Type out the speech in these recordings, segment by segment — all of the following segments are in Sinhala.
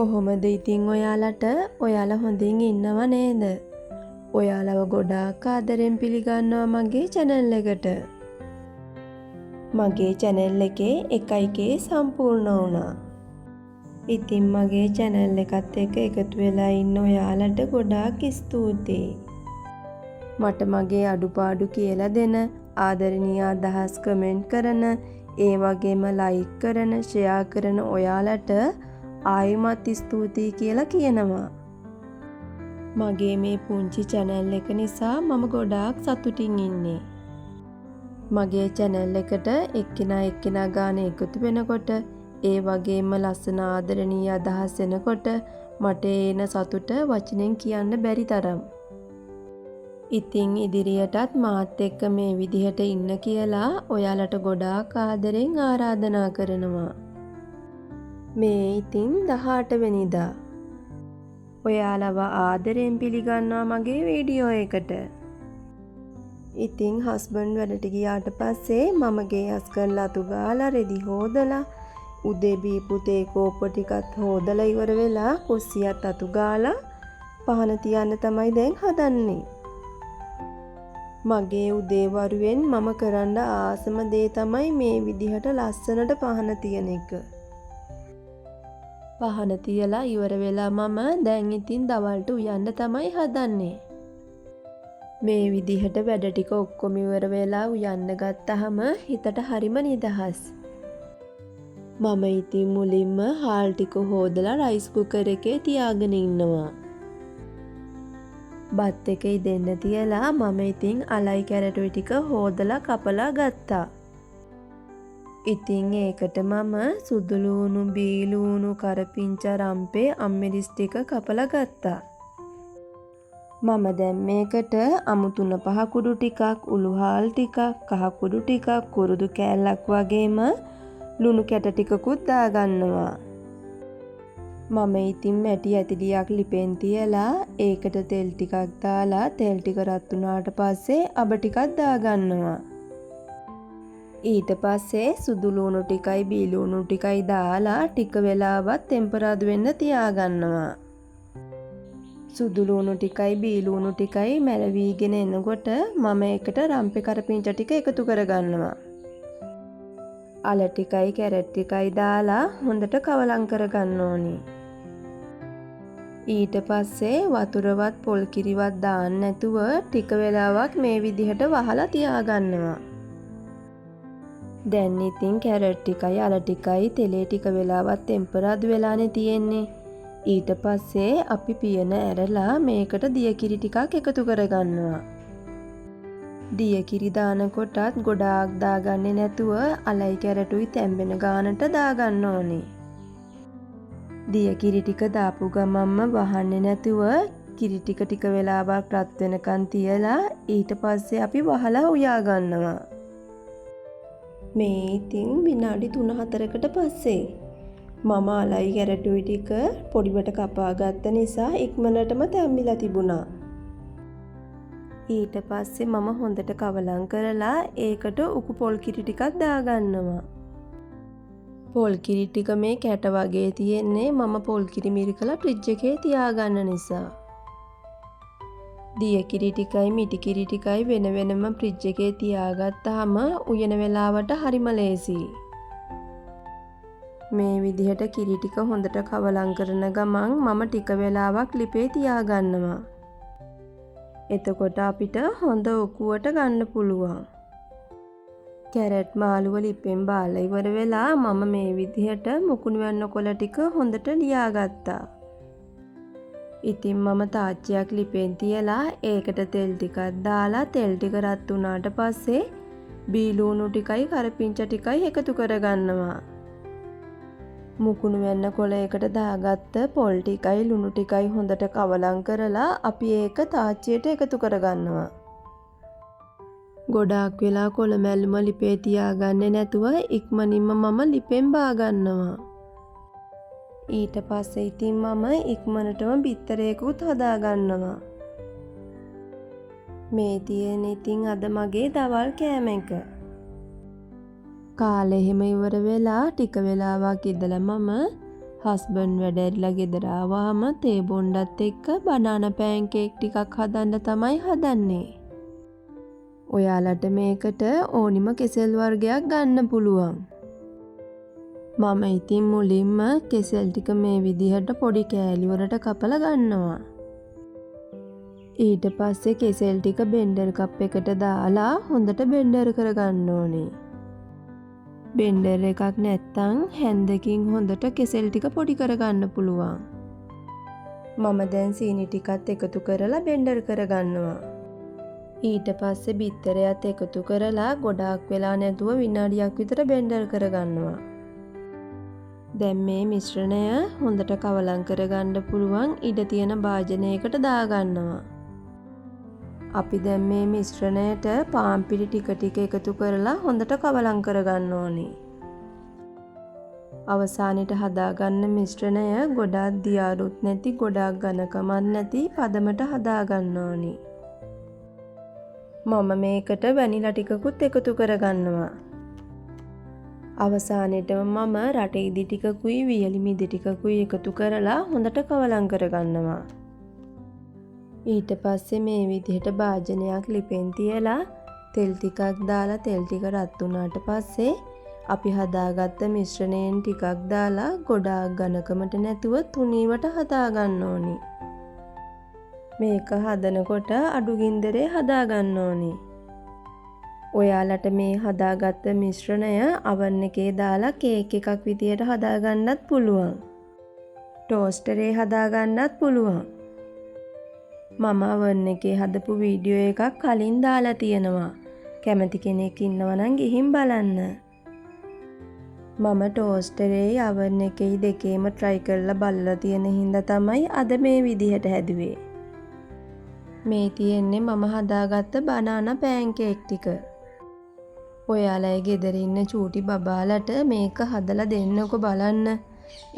කොහොමද ඉතින් ඔයාලට ඔයාලා හොඳින් ඉන්නව නේද? ඔයාලව ගොඩාක් ආදරෙන් පිළිගන්නවා මගේ channel එකට. මගේ channel එකේ 1K සම්පූර්ණ වුණා. ඉතින් මගේ channel එකත් එක්ක එකතු වෙලා ඉන්න ඔයාලට ගොඩාක් ස්තුතියි. මට මගේ අඩුපාඩු කියලා දෙන, ආදරණීය අදහස් කමෙන්ට් කරන, ඒ වගේම ලයික් කරන, ෂෙයා කරන ඔයාලට ආයිමත් ස්තුතියි කියලා කියනවා. මගේ මේ පුංචි channel එක නිසා මම ගොඩාක් සතුටින් ඉන්නේ. මගේ channel එකට එක්කෙනා ගානේ එකතු වෙනකොට, ඒ වගේම ලස්සන ආදරණීය අදහස් එනකොට මට එන සතුට වචනෙන් කියන්න බැරි තරම්. ඉතින් ඉදිරියටත් මාත් එක්ක මේ විදිහට ඉන්න කියලා ඔයාලට ගොඩාක් ආදරෙන් ආරාධනා කරනවා. මේ ඉතින් 18 වෙනිදා. ඔයාලව ආදරෙන් පිළිගන්නවා මගේ වීඩියෝ එකට. ඉතින් හස්බන්ඩ් වැඩට ගියාට පස්සේ මම ගේ අස්කරලා අතු ගාලා රෙදි හොදලා උදේ බීපු තේ කෝප්ප ටිකත් හොදලා ඉවර වෙලා කුස්සියත් අතු ගාලා පහන තියන්න තමයි දැන් හදන්නේ. මගේ උදේ වරුවෙන් මම කරන්න ආසම දේ තමයි මේ විදිහට ලස්සනට පහන තියන එක. පහන තියලා ඉවර වෙලා මම දැන් ඉතින් දවල්ට උයන්න තමයි හදන්නේ. මේ විදිහට වැඩ ටික ඔක්කොම ඉවර වෙලා උයන්න ගත්තාම හිතට හරිම නිදහස්. මම ඉතින් මුලින්ම හාල් ටික හොදලා රයිස් කුකර් එකේ තියාගෙන ඉන්නවා. බත් එකේ දෙන්න තියලා මම ඉතින් අලයි කැරටුයි ටික හොදලා කපලා ගත්තා. ඉතින් ඒකට මම සුදු ලූණු, බී ලූණු, කරපිංචා, රම්පේ, අම්මිරිස් ටික කපලා ගත්තා. මම දැන් මේකට අමු 3-5 කුඩු ටිකක්, උළුහාල් ටිකක්, කහ කුඩු ටිකක්, කුරුදු කෑල්ලක් වගේම ලුණු කැට ටිකකුත් දාගන්නවා. මම ඉතින් මැටි ඇතිලියක් ලිපෙන් තියලා ඒකට තෙල් ටිකක් දාලා තෙල් ටික රත් වුණාට පස්සේ අබ ටිකක් දාගන්නවා. ඊට පස්සේ සුදු ලූණු ටිකයි බී ලූණු ටිකයි දාලා ටික වෙලාවක් ටෙම්පරාදු වෙන්න තියාගන්නවා. සුදු ලූණු ටිකයි බී ලූණු ටිකයි මැලවීගෙන එනකොට මම ඒකට රම්පේ කරපිංචා ටික එකතු කරගන්නවා. අල ටිකයි කැරට් ටිකයි දාලා හොඳට කවලම් කරගන්න ඕනි. ඊට පස්සේ වතුරවත් පොල් කිරිවත් දාන්න නැතුව ටික වෙලාවක් මේ විදිහට වහලා තියාගන්නවා. දැන් ඉතින් කැරට් ටිකයි අල ටිකයි තෙලේ ටික වෙලාවක් ටෙම්පරාදු වෙලානේ තියෙන්නේ. ඊට පස්සේ අපි පියන ඇරලා මේකට දිය කිරි ටිකක් එකතු කරගන්නවා. දිය කිරි දානකොටත් ගොඩාක් දාගන්නේ නැතුව අලයි කැරටුයි තැම්බෙන ගානට දාගන්න ඕනේ. දිය කිරි ටික දාපු ගමන්ම වහන්නේ නැතුව කිරි ටික ටික වෙලාවක් රත් වෙනකන් තියලා ඊට පස්සේ අපි වහලා උයා ගන්නවා. මේ ඉතින් විනාඩි 3-4කට පස්සේ මම අලයි කැරටුයි ටික පොඩිවට කපා ගත්ත නිසා ඉක්මනටම තැම්බිලා තිබුණා. ඊට පස්සේ මම හොඳට කවලම් කරලා ඒකට උකු පොල් කිරි ටිකක් දාගන්නවා. පොල් කිරි ටික මේ කැට වගේ තියෙන්නේ මම පොල් කිරි මිරිකලා ෆ්‍රිජ් එකේ තියාගන්න නිසා. දිය කිරි ටිකයි මිටි කිරි ටිකයි වෙන වෙනම ෆ්‍රිජ් එකේ තියාගත්තාම උයන වෙලාවට හරිම ලේසියි. මේ විදිහට කිරි ටික හොඳට කවලම් කරන ගමන් මම ටික වෙලාවක් ලිපේ තියාගන්නවා. එතකොට අපිට හොඳ ඔකුවට ගන්න පුළුවන්. කැරට් මාළුව ලිපෙන් බාලා ඉවර වෙලා මම මේ විදිහට මුකුණු වෙන්න කොළ ටික හොඳට ලියාගත්තා. ඉතින් මම තාච්චියක් ලිපෙන් තියලා ඒකට තෙල් ටිකක් දාලා තෙල් ටික රත් වුණාට පස්සේ බී ලූණු ටිකයි කරපිංචා ටිකයි එකතු කරගන්නවා. මුකුණු වෙන්න කොළයකට දාගත්ත පොල් ටිකයි ලුණු ටිකයි හොඳට කවලම් කරලා අපි ඒක තාච්චියට එකතු කරගන්නවා. ගොඩාක් වෙලා කොළ මැල්ලුම ලිපේ තියාගන්නේ නැතුව ඉක්මනින්ම මම ලිපෙන් බාගන්නවා. ඊට පස්සේ ඉතින් මම ඉක්මනටම බිත්තරයකුත් හදාගන්නවා. මේ තියෙන ඉතින් අද මගේ දවල් කෑම එක. කාලේ එහෙම ඉවර වෙලා ටික වෙලාවක් ඉඳලා මම හස්බන්ඩ් වැඩ ඇරිලා ගෙදර ආවම තේ බොණ්ඩත් එක්ක බනානා පෑන්කේක් ටිකක් හදන්න තමයි හදන්නේ. ඔයාලට මේකට ඕනිම කෙසෙල් වර්ගයක් ගන්න පුළුවන්. මම ඉතින් මුලින්ම කෙසෙල් ටික මේ විදිහට පොඩි කෑලි වලට කපලා ගන්නවා. ඊට පස්සේ කෙසෙල් ටික බෙන්ඩර් කප් එකට දාලා හොඳට බෙන්ඩර් කරගන්න ඕනේ. බෙන්ඩර් එකක් නැත්තම් හැන්දකින් හොඳට කෙසෙල් ටික පොඩි කරගන්න පුළුවන්. මම දැන් සීනි ටිකත් එකතු කරලා බෙන්ඩර් කරගන්නවා. ඊට පස්සේ බිත්තරයත් එකතු කරලා ගොඩාක් වෙලා නැතුව විනාඩියක් විතර බෙන්ඩර් කරගන්නවා. දැන් මේ මිශ්‍රණය හොඳට කවලම් කරගන්න පුළුවන් ඉඩ තියෙන භාජනයකට දාගන්නවා. අපි දැන් මේ මිශ්‍රණයට පාන් පිටි ටික ටික එකතු කරලා හොඳට කවලම් කරගන්න ඕනේ. අවසානයේට හදාගන්න මිශ්‍රණය ගොඩාක් දියාරුත් නැති ගොඩාක් ඝනකමක් නැති පදමට හදාගන්න ඕනේ. මම මේකට වැනිලා ටිකකුත් එකතු කරගන්නවා. අවසානයේටම මම රට ඉදි ටිකකුයි වියලි මිදි ටිකකුයි එකතු කරලා හොඳට කවලම් කරගන්නවා. ඊට පස්සේ මේ විදිහට භාජනයක් ලිපෙන් තියලා තෙල් ටිකක් දාලා තෙල් ටික රත් වුණාට පස්සේ අපි හදාගත්ත මිශ්‍රණයෙන් ටිකක් දාලා ගොඩාක් ඝනකමට නැතුව තුනීවට හදාගන්න ඕනි. මේක හදනකොට අඩු ගින්දරේ හදාගන්න ඕනි. ඔයාලට මේ හදාගත්ත මිශ්‍රණය oven එකේ දාලා කේක් එකක් විදියට හදාගන්නත් පුළුවන්. ටෝස්ටරේ හදාගන්නත් පුළුවන්. මම oven එකේ හදපු වීඩියෝ එකක් කලින් දාලා තියෙනවා. කැමති කෙනෙක් ඉන්නවා නම් ගිහින් බලන්න. මම ටෝස්ටරේ oven එකේ දෙකේම try කරලා බලලා තියෙන හින්දා තමයි අද මේ විදිහට හැදුවේ. මේ තියෙන්නේ මම හදාගත්ත බනානා පෑන්කේක් ටික. ඔයාලගේ ගෙදර ඉන්න චූටි බබාලට මේක හදලා දෙන්නකො බලන්න.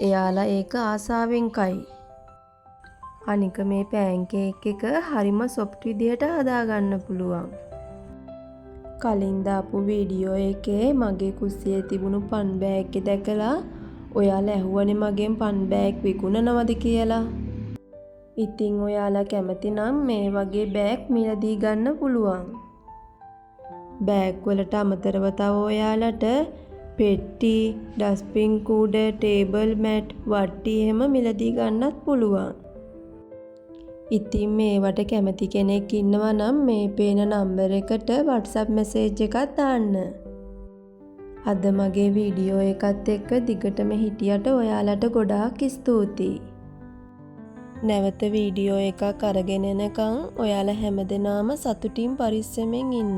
එයාලා ඒක ආසාවෙන් කයි. අනික මේ පෑන්කේක් එක හරිම සොෆ්ට් විදියට හදාගන්න පුළුවන්. කලින් දාපු වීඩියෝ එකේ මගේ කුස්සියේ තිබුණු පන් බෑග් එක දැකලා ඔයාලා ඇහුවනේ මගෙන් පන් බෑග් විකුණනවද කියලා. ඉතින් ඔයාලා කැමති නම් මේ වගේ බෑග් මිලදී ගන්න පුළුවන්. බෑග් වලට අමතරව තව ඔයාලට පෙට්ටි, ඩස්බින් කූඩ, ටේබල් මැට්, වට්ටි එහෙම මිලදී ගන්නත් පුළුවන්. ඉතින් මේවට කැමති කෙනෙක් ඉන්නවා නම් මේ පේන නම්බර් එකට WhatsApp මැසේජ් එකක් දාන්න. අද මගේ වීඩියෝ එකත් එක්ක දිගටම හිටියට ඔයාලට ගොඩාක් ස්තුතියි. නැවත වීඩියෝ එකක් අරගෙන එනකන් ඔයාලා හැමදෙනාම සතුටින් පරිස්සමෙන් ඉන්න.